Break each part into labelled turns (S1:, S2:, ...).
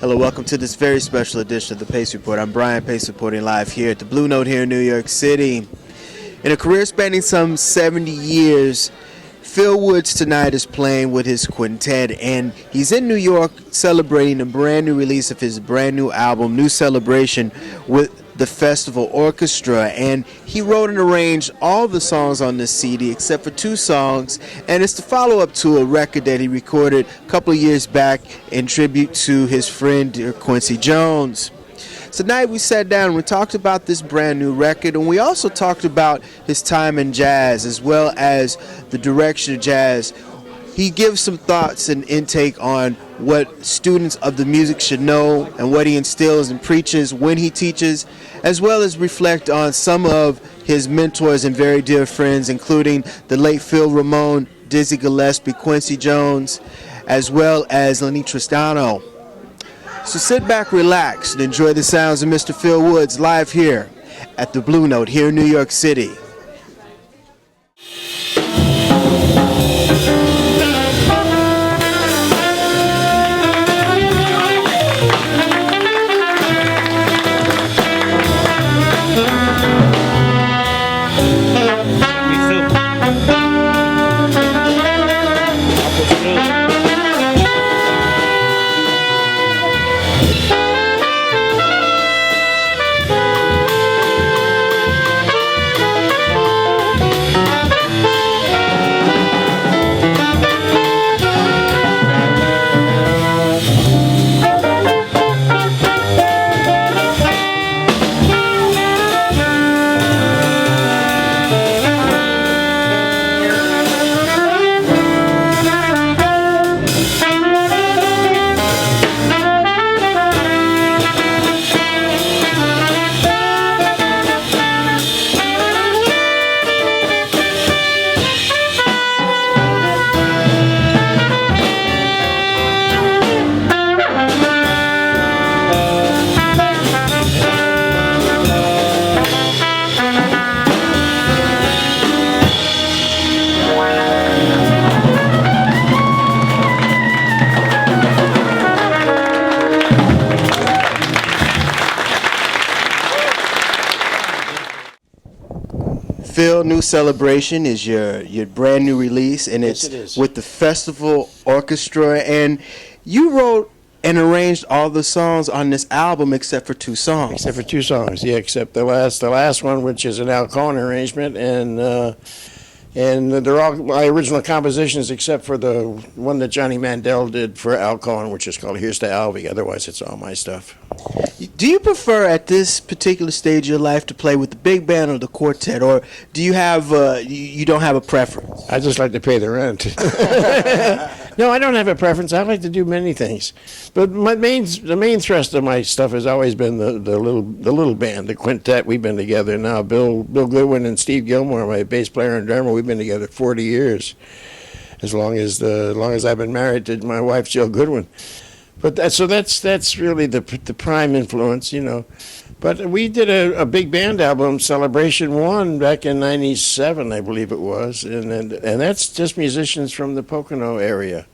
S1: Hello, welcome to this very special edition of the Pace Report. I'm Brian Pace reporting live here at the Blue Note here in New York City. In a career spanning some 70 years, Phil Woods tonight is playing with his quintet, and he's in New York celebrating a brand new release of his brand new album, New Celebration, with the Festival Orchestra. And he wrote and arranged all the songs on this CD except for two songs, and it's the follow-up to a record that he recorded a couple of years back in tribute to his friend Quincy Jones. Tonight we sat down and we talked about this brand new record, and we also talked about his time in jazz as well as the direction of jazz. He gives some thoughts and intake on what students of the music should know and what he instills and preaches when he teaches, as well as reflect on some of his mentors and very dear friends, including the late Phil Ramone, Dizzy Gillespie, Quincy Jones, as well as Lenny Tristano. So sit back, relax, and enjoy the sounds of Mr. Phil Woods live here at the Blue Note here in New York City. Phil, New Celebration is your brand new release, and
S2: Yes,
S1: it's
S2: it is.
S1: with the Festival Orchestra. And you wrote and arranged all the songs on this album except for two songs.
S2: Except for two songs, yeah. Except the last one, which is an Al Cohn arrangement, and they're all my original compositions, except for the one that Johnny Mandel did for Al Cohn, which is called "Here's to Alvy." Otherwise, it's all my stuff.
S1: Do you prefer at this particular stage of your life to play with the big band or the quartet, or do you have you don't have a preference?
S2: I just like to pay the rent. No, I don't have a preference. I like to do many things, but the main thrust of my stuff has always been the little band, the quintet. We've been together now. Bill Goodwin and Steve Gilmore, my bass player and drummer. We've been together 40 years, as long as I've been married to my wife Jill Goodwin. But that's really the prime influence, you know. But we did a big band album, Celebration 1, back in '97, I believe it was, and that's just musicians from the Pocono area.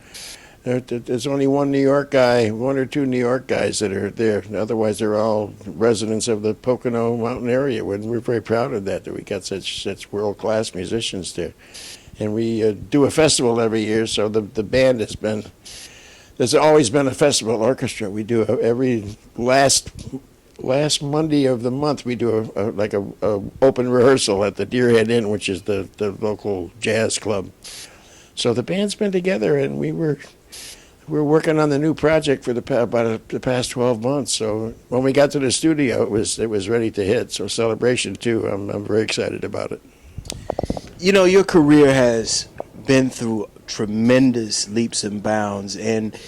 S2: There's only one or two New York guys that are there. Otherwise, they're all residents of the Pocono Mountain area. We're very proud of that we got such world-class musicians there. And we do a festival every year, so the band has been... There's always been a festival orchestra. We do every last Monday of the month. We do a open rehearsal at the Deerhead Inn, which is the local jazz club. So the band's been together, and we're working on the new project for the past 12 months. So when we got to the studio, it was ready to hit. So Celebration 2, I'm very excited about it.
S1: You know, your career has been through tremendous leaps and bounds, and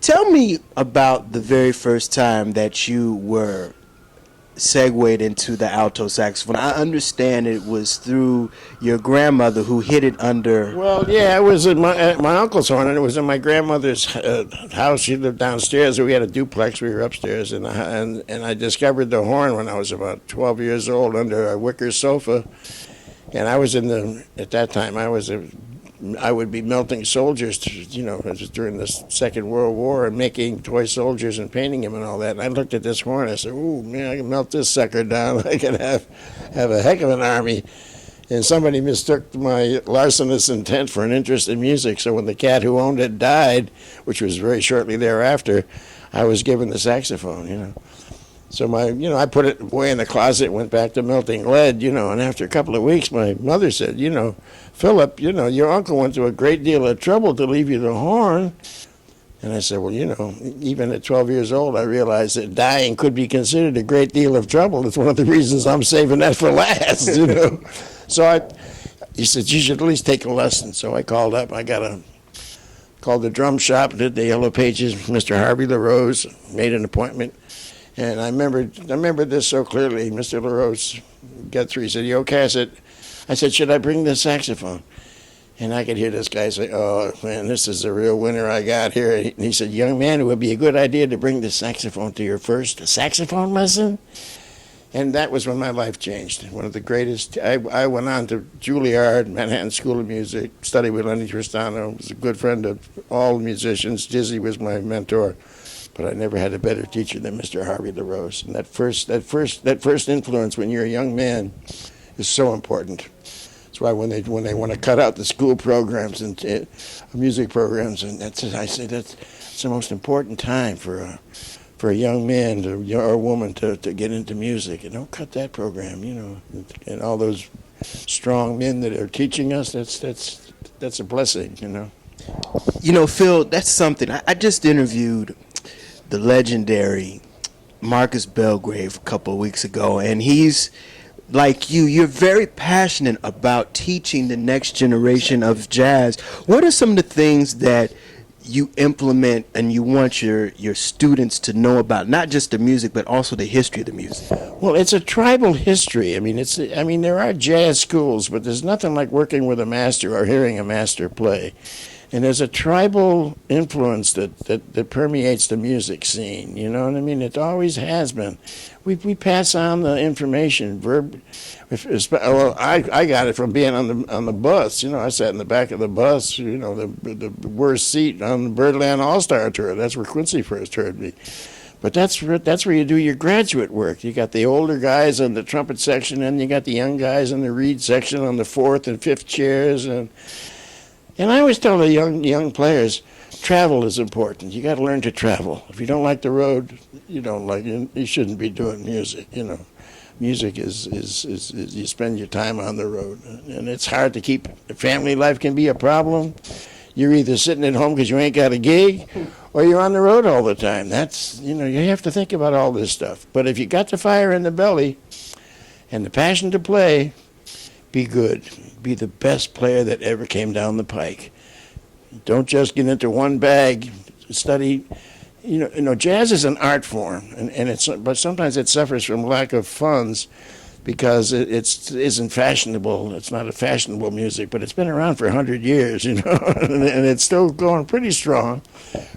S1: tell me about the very first time that you were segued into the alto saxophone. I understand it was through your grandmother who hid it under...
S2: Well, yeah, it was in my uncle's horn, and it was in my grandmother's house. She lived downstairs. We had a duplex. We were upstairs, and I discovered the horn when I was about 12 years old under a wicker sofa. And I was at that time, I was I would be melting soldiers, it was during the Second World War, and making toy soldiers and painting them and all that. And I looked at this horn, I said, "Ooh, man, I can melt this sucker down. I can have a heck of an army." And somebody mistook my larcenous intent for an interest in music. So when the cat who owned it died, which was very shortly thereafter, I was given the saxophone. So I put it away in the closet, went back to melting lead, and after a couple of weeks, my mother said, "Philip, your uncle went to a great deal of trouble to leave you the horn." And I said, "Well, even at 12 years old, I realized that dying could be considered a great deal of trouble. It's one of the reasons I'm saving that for last, So he said, "You should at least take a lesson." So I called up. Called the drum shop, did the Yellow Pages, Mr. Harvey LaRose, made an appointment. And I remember this so clearly. Mr. LaRose got through. He said, "You okay?" I said, "Should I bring the saxophone?" And I could hear this guy say, "Oh, man, this is a real winner I got here." And he said, "Young man, it would be a good idea to bring the saxophone to your first saxophone lesson." And that was when my life changed. One of the greatest. I went on to Juilliard, Manhattan School of Music, studied with Lenny Tristano, was a good friend of all musicians. Dizzy was my mentor. But I never had a better teacher than Mr. Harvey LaRose. And that first influence when you're a young man is so important. That's why when they want to cut out the school programs and music programs, and I say that's the most important time for a young man or a woman to get into music. And don't cut that program, And all those strong men that are teaching us, that's a blessing,
S1: Phil, that's something. I just interviewed the legendary Marcus Belgrave a couple of weeks ago, and he's like you're very passionate about teaching the next generation of jazz. What are some of the things that you implement and you want your students to know about, not just the music, but also the history of the music?
S2: Well, it's a tribal history. I mean, there are jazz schools, but there's nothing like working with a master or hearing a master play. And there's a tribal influence that permeates the music scene. You know what I mean? It always has been. We pass on the information. I got it from being on the bus. I sat in the back of the bus. The worst seat on the Birdland All-Star Tour. That's where Quincy first heard me. But that's where you do your graduate work. You got the older guys on the trumpet section, and you got the young guys in the reed section on the fourth and fifth chairs. And I always tell the young players, travel is important. You got to learn to travel. If you don't like the road, you shouldn't be doing music. Music is you spend your time on the road, and it's hard to keep. Family life can be a problem. You're either sitting at home because you ain't got a gig, or you're on the road all the time. That's you have to think about all this stuff. But if you got the fire in the belly, and the passion to play, be good. Be the best player that ever came down the pike. Don't just get into one bag. Study. Jazz is an art form, but sometimes it suffers from lack of funds because it isn't fashionable. It's not a fashionable music, but it's been around for 100 years, and it's still going pretty strong.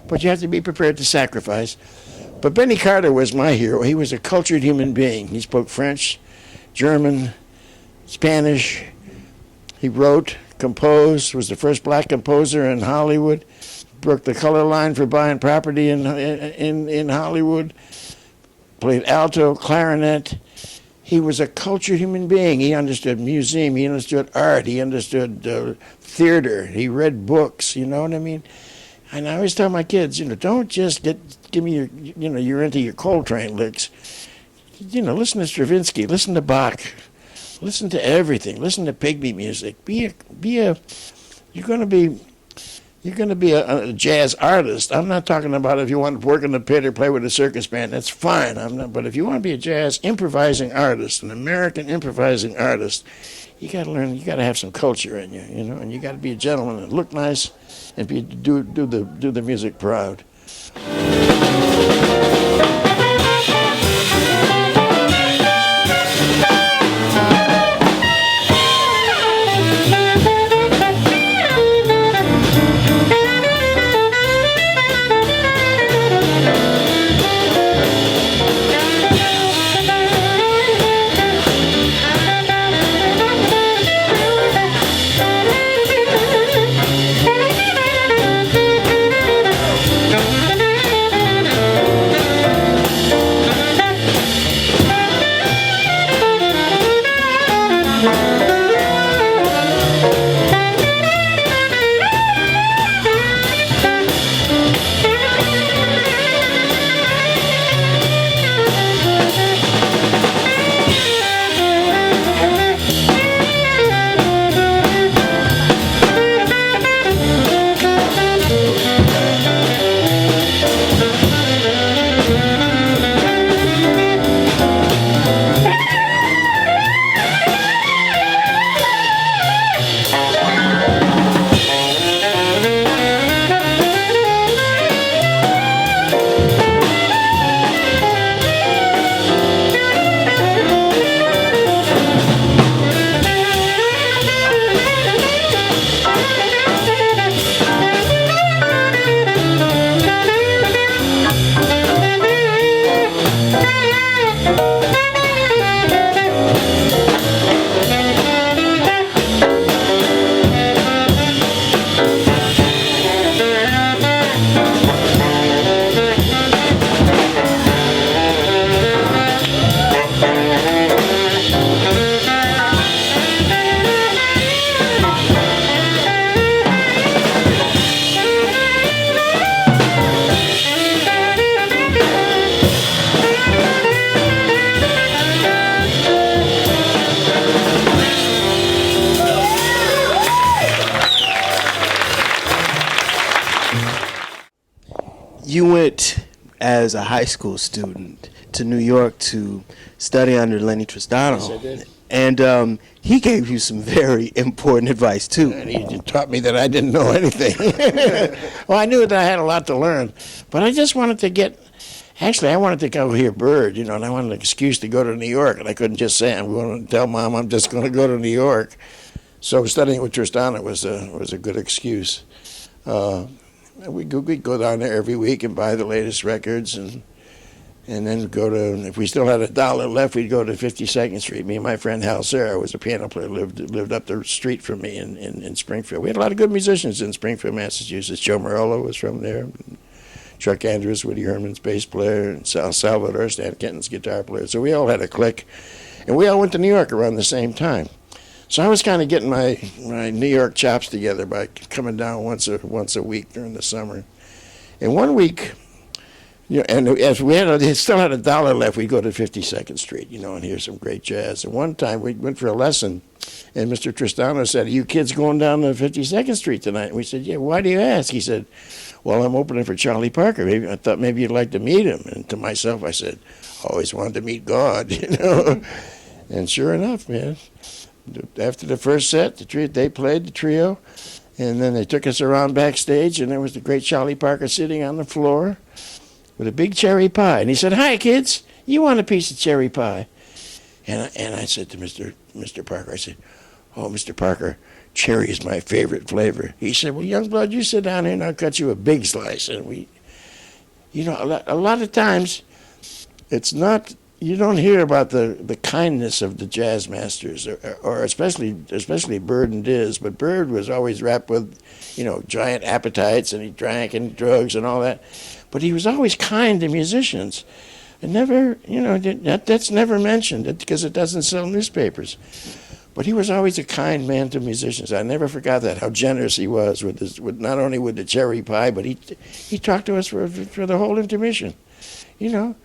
S2: But you have to be prepared to sacrifice. But Benny Carter was my hero. He was a cultured human being. He spoke French, German, Spanish. He wrote, composed, was the first black composer in Hollywood, broke the color line for buying property in Hollywood, played alto, clarinet. He was a cultured human being. He understood museum, he understood art, he understood theater, he read books, you know what I mean? And I always tell my kids, don't just give me you're into your Coltrane licks. Listen to Stravinsky, listen to Bach. Listen to everything. Listen to pygmy music. You're going to be a jazz artist. I'm not talking about if you want to work in the pit or play with a circus band. That's fine. But if you want to be a jazz improvising artist, an American improvising artist, you got to learn. You got to have some culture in you, and you got to be a gentleman and look nice and do the music proud.
S1: went as a high school student to New York to study under Lenny Tristano.
S2: Yes, I did.
S1: And he gave you some very important advice, too.
S2: And he taught me that I didn't know anything. Well, I knew that I had a lot to learn, but I just wanted to get. Actually, I wanted to go hear Bird, and I wanted an excuse to go to New York, and I couldn't just say I'm going to tell Mom I'm just going to go to New York. So studying with Tristano was a good excuse. We'd go down there every week and buy the latest records, and then go to, if we still had $1 left, we'd go to 52nd Street. Me and my friend Hal Serra was a piano player, lived up the street from me in Springfield. We had a lot of good musicians in Springfield, Massachusetts. Joe Morello was from there. Chuck Andrews, Woody Herman's bass player, and Salvador, Stan Kenton's guitar player. So we all had a clique, and we all went to New York around the same time. So I was kind of getting my New York chops together by coming down once a week during the summer. And one week, and as we still had $1 left, we'd go to 52nd Street, and hear some great jazz. And one time we went for a lesson, and Mr. Tristano said, "Are you kids going down to 52nd Street tonight?" And we said, "Yeah, why do you ask?" He said, "Well, I'm opening for Charlie Parker. I thought maybe you'd like to meet him." And to myself, I said, "Always wanted to meet God," And sure enough, man, after the first set, they played the trio, and then they took us around backstage, and there was the great Charlie Parker sitting on the floor with a big cherry pie. And he said, "Hi, kids, you want a piece of cherry pie?" And I said to Mr. Parker, I said, "Oh, Mr. Parker, cherry is my favorite flavor." He said, "Well, young blood, you sit down here and I'll cut you a big slice." And a lot of times, it's not, you don't hear about the kindness of the jazz masters, or especially Bird and Diz. But Bird was always wrapped with, giant appetites, and he drank and drugs and all that. But he was always kind to musicians. And never, that's never mentioned because it doesn't sell newspapers. But he was always a kind man to musicians. I never forgot that, how generous he was with not only with the cherry pie, but he talked to us for the whole intermission. So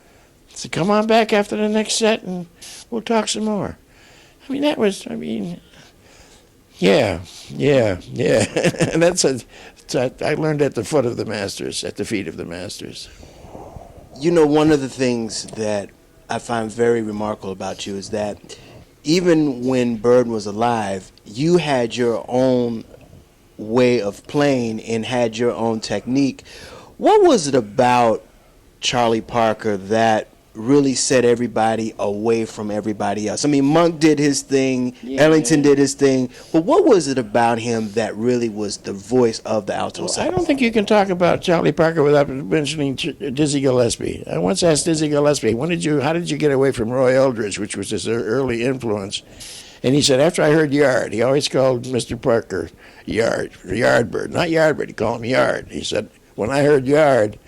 S2: come on back after the next set and we'll talk some more. Yeah. And I learned at the foot of the masters, at the feet of the masters.
S1: One of the things that I find very remarkable about you is that even when Bird was alive, you had your own way of playing and had your own technique. What was it about Charlie Parker that really set everybody away from everybody else? I mean, Monk did his thing, Ellington did his thing, but what was it about him that really was the voice of the alto sax?
S2: I don't think you can talk about Charlie Parker without mentioning Dizzy Gillespie. I once asked Dizzy Gillespie, how did you get away from Roy Eldridge, which was his early influence? And he said, after I heard Yard, he always called Mr. Parker Yardbird, not Yardbird, he called him Yard. He said, when I heard Yard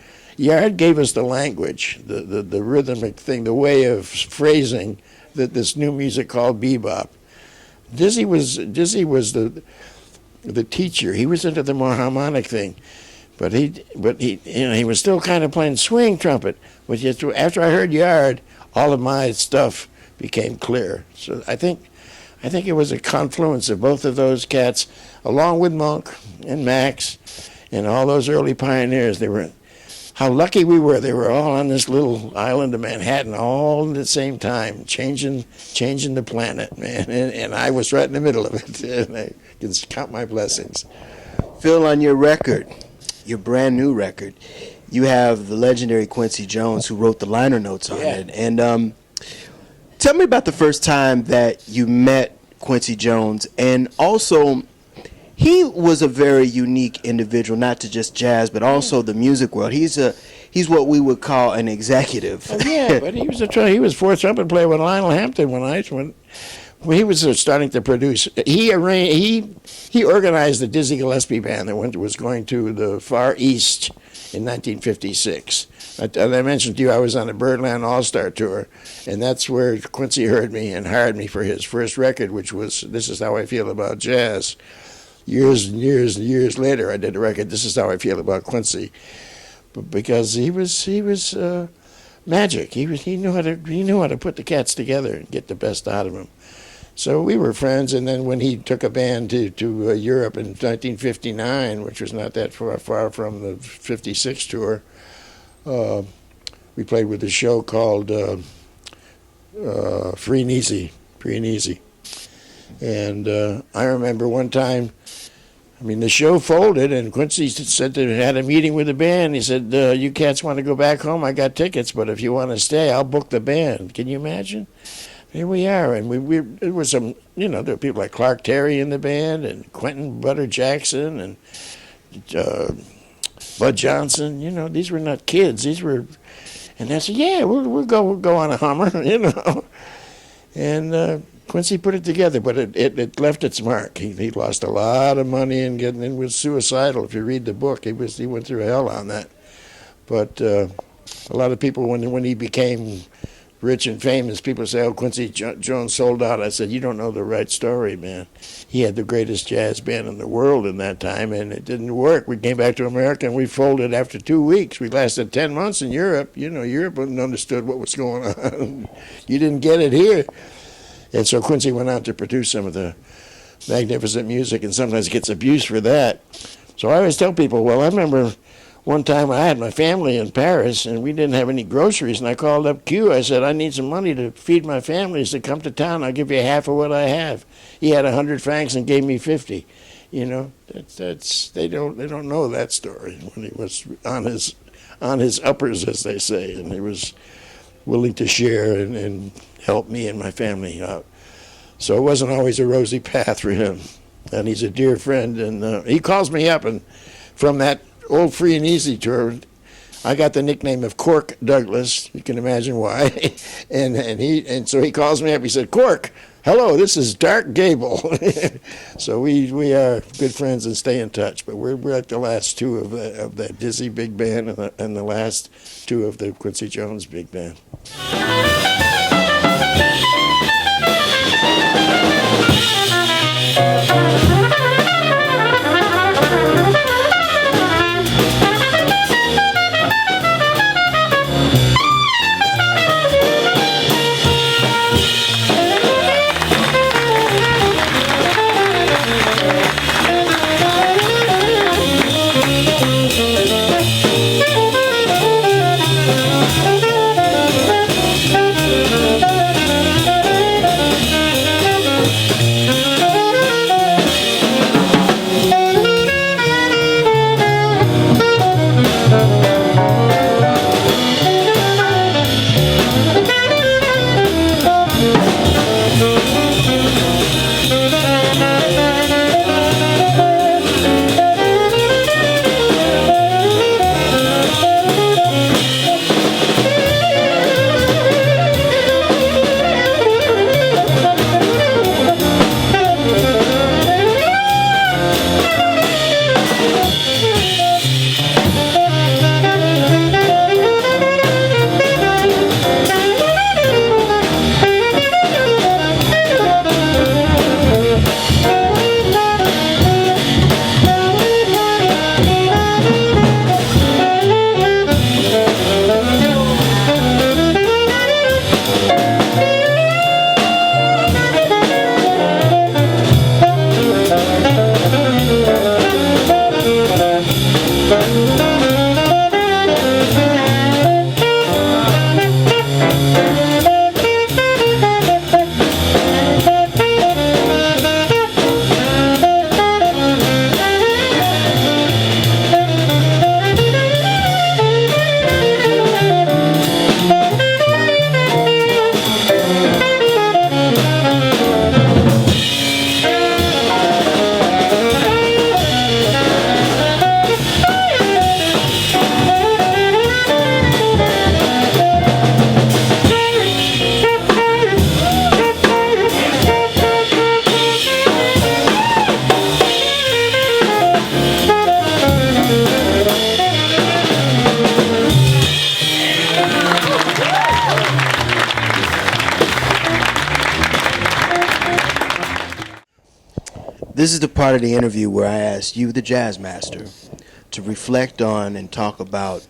S2: gave us the language, the rhythmic thing, the way of phrasing that this new music called bebop. Dizzy was the teacher. He was into the more harmonic thing, but he was still kind of playing swing trumpet. But yet, after I heard Yard, all of my stuff became clear. So I think it was a confluence of both of those cats, along with Monk and Max and all those early pioneers. How lucky we were. They were all on this little island of Manhattan all at the same time, changing the planet, man. And I was right in the middle of it. And I can count my blessings.
S1: Phil, on your record, your brand new record, you have the legendary Quincy Jones who wrote the liner notes on it. And tell me about the first time that you met Quincy Jones, and also he was a very unique individual, not to just jazz, but also the music world. He's what we would call an executive.
S2: Oh, yeah, but he was fourth trumpet player with Lionel Hampton when he was starting to produce. He organized the Dizzy Gillespie band that was going to the Far East in 1956. And I mentioned to you I was on the Birdland All-Star Tour, and that's where Quincy heard me and hired me for his first record, which was This Is How I Feel About Jazz. Years and years and years later, I did a record, This Is How I Feel About Quincy, because he was magic. He knew how to put the cats together and get the best out of them. So we were friends, and then when he took a band to Europe in 1959, which was not that far from the '56 tour, We played with a show called Free and Easy. And I remember one time, the show folded, and Quincy said they had a meeting with the band. He said, you cats want to go back home? I got tickets, but if you want to stay, I'll book the band. Can you imagine? Here we are, and there was some, there were people like Clark Terry in the band, and Quentin Butter Jackson, and Bud Johnson. These were not kids. These were, and I said, yeah, we'll go on a Hummer, And Quincy put it together, but it left its mark. He lost a lot of money and was suicidal. If you read the book, he went through hell on that. But a lot of people, when he became rich and famous, people say, oh, Quincy Jones sold out. I said, you don't know the right story, man. He had the greatest jazz band in the world in that time, and it didn't work. We came back to America, and we folded after 2 weeks. We lasted 10 months in Europe. Europe understood what was going on. You didn't get it here. And so Quincy went out to produce some of the magnificent music, and sometimes gets abused for that. So I always tell people, well, I remember one time I had my family in Paris, and we didn't have any groceries, and I called up Q. I said, I need some money to feed my family. He said, come to town. I'll give you half of what I have. He had 100 francs and gave me 50. They don't know that story, when he was on his uppers, as they say, and he was willing to share and help me and my family out. So it wasn't always a rosy path for him. And he's a dear friend, and he calls me up, and from that old Free and Easy tour, I got the nickname of Cork Douglas. You can imagine why. and so he calls me up. He said, Cork, hello, this is Dark Gable. So we are good friends and stay in touch. But we're at the last two of that Dizzy Big Band and the last two of the Quincy Jones Big Band.
S1: This is the part of the interview where I asked you, the jazz master, to reflect on and talk about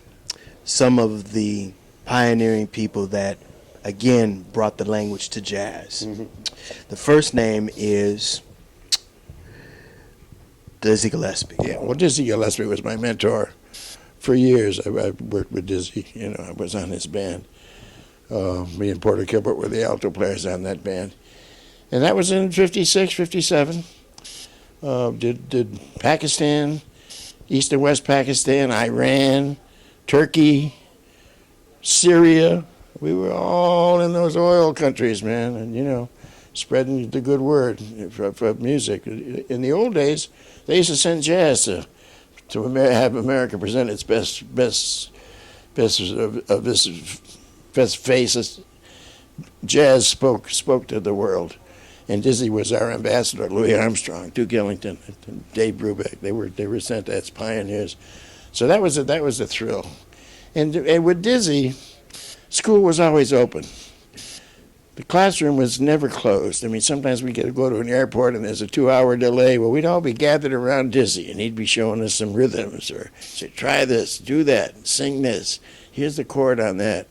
S1: some of the pioneering people that, again, brought the language to jazz. Mm-hmm. The first name is Dizzy Gillespie.
S2: Yeah, well, Dizzy Gillespie was my mentor for years I worked with Dizzy. You know, I was on his band. Me and Porter Kilbert were the alto players on that band. And that was in 56, 57. Did Pakistan, East and West Pakistan, Iran, Turkey, Syria. We were all in those oil countries, man, and, you know, spreading the good word for music. In the old days, they used to send jazz to have America present its best faces. Jazz spoke to the world, and Dizzy was our ambassador. Louis Armstrong, Duke Ellington, and Dave Brubeck. They were sent as pioneers. So that was a thrill. And with Dizzy, school was always open. The classroom was never closed. I mean, sometimes we could go to an airport and there's a 2-hour delay. Well, we'd all be gathered around Dizzy, and he'd be showing us some rhythms, or say, try this, do that, sing this. Here's the chord on that.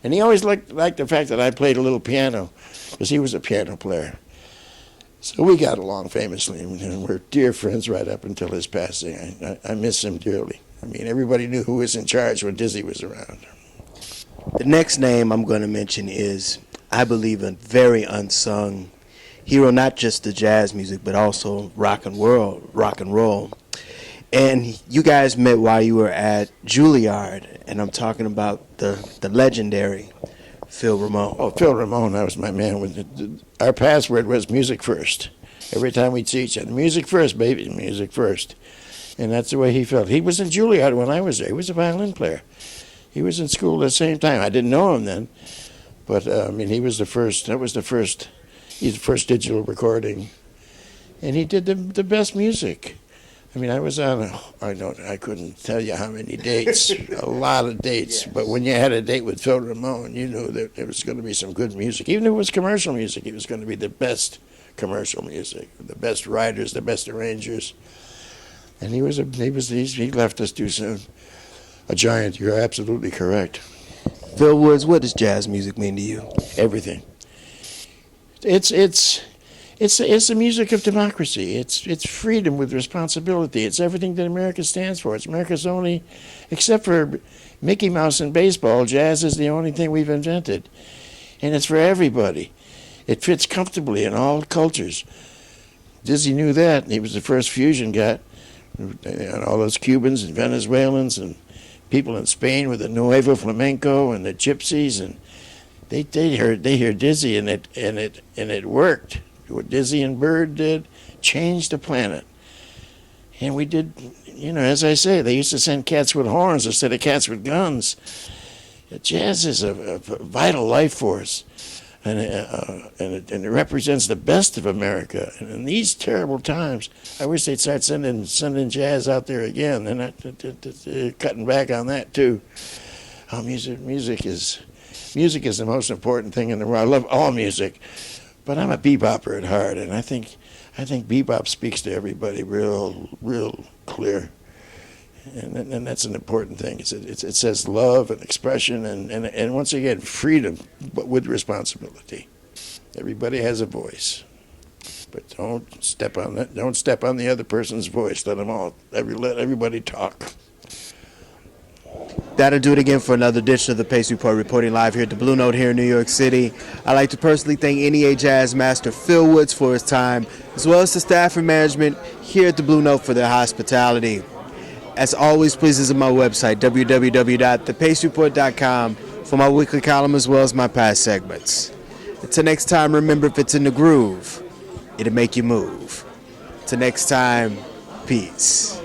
S2: And he always liked the fact that I played a little piano, because he was a piano player. So we got along famously, and we're dear friends right up until his passing. I miss him dearly. I mean, everybody knew who was in charge when Dizzy was around.
S1: The next name I'm going to mention is, I believe, a very unsung hero, not just the jazz music, but also rock and roll. And you guys met while you were at Juilliard, and I'm talking about the legendary Phil Ramone.
S2: Oh, Phil Ramone, that was my man. Our password was music first. Every time we'd see each other, music first, baby, music first. And that's the way he felt. He was in Juilliard when I was there. He was a violin player. He was in school at the same time. I didn't know him then, but I mean, he was the first. That was the first. He's the first digital recording, and he did the best music. I mean, I was on. I couldn't tell you how many dates. A lot of dates. Yes. But when you had a date with Phil Ramone, you knew that there was going to be some good music. Even if it was commercial music, it was going to be the best commercial music, the best writers, the best arrangers. And he left us too soon. A giant. You're absolutely correct.
S1: Phil Woods, what does jazz music mean to you?
S2: Everything. It's the music of democracy. It's freedom with responsibility. It's everything that America stands for. It's America's only, except for Mickey Mouse and baseball, jazz is the only thing we've invented. And it's for everybody. It fits comfortably in all cultures. Dizzy knew that, and he was the first fusion guy. And all those Cubans and Venezuelans and people in Spain with the Nuevo Flamenco and the Gypsies, and they hear Dizzy, and it worked. What Dizzy and Bird did changed the planet. And we did, you know, as I say, they used to send cats with horns instead of cats with guns. Jazz is a vital life force, and it represents the best of America. And in these terrible times, I wish they'd start sending jazz out there again. They're cutting back on that too. Oh, music is the most important thing in the world. I love all music, but I'm a bebopper at heart, and I think bebop speaks to everybody real clear. And that's an important thing. It says love and expression and once again freedom, but with responsibility. Everybody has a voice, but don't step on that. Don't step on the other person's voice. Let everybody talk.
S1: That'll do it again for another edition of the Pace Report, reporting live here at the Blue Note here in New York City. I'd like to personally thank NEA Jazz Master Phil Woods for his time, as well as the staff and management here at the Blue Note for their hospitality. As always, please visit my website, www.thepacereport.com, for my weekly column as well as my past segments. Until next time, remember, if it's in the groove, it'll make you move. Till next time, peace.